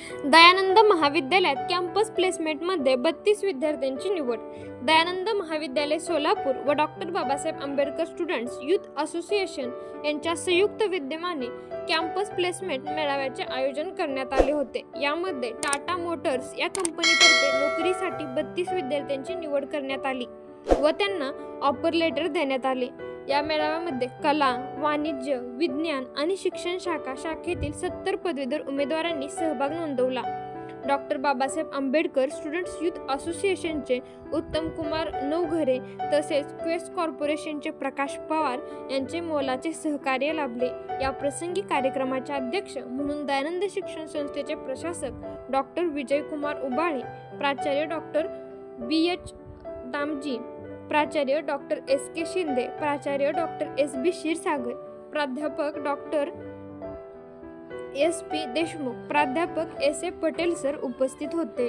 दयानंद महाविद्यालयात कॅम्पस प्लेसमेंटमध्ये 32 विद्यार्थ्यांची निवड. दयानंद महाविद्यालय सोलापूर व doctor Babasaheb Ambedkar students youth association यांच्या संयुक्त विद्यमाने कॅम्पस प्लेसमेंट मेळाव्याचे आयोजन करण्यात आले होते. यामध्ये टाटा मोटर्स या कंपनीतर्फे नोकरीसाठी 32 विद्यार्थ्यांची निवड करण्यात आली व त्यांना ऑफर लेटर देण्यात आले. या मेळाव्यामध्ये कला, वाणिज्य, विज्ञान आणि शिक्षण शाखेतील 70 पदवीधर उमेदवारांनी सहभाग नोंदवला. Doctor Babasaheb Ambedkar students youth असोसिएशनचे उत्तम कुमार नवघरे तसेच क्वेस्ट कॉर्पोरेशनचे प्रकाश पवार यांचे मोलाचे सहकार्य लाभले. या प्रसंगी कार्यक्रमाचे अध्यक्ष म्हणून दयानंद शिक्षण संस्थेचे प्रशासक डॉक्टर विजयकुमार उबाळे, प्राचार्य डॉक्टर BH दामजी, प्राचार्य डॉक्टर SK शिंदे, प्राचार्य डॉक्टर SB क्षीरसागर, प्राध्यापक डॉक्टर SP देशमुख, प्राध्यापक SA पटेल सर उपस्थित होते.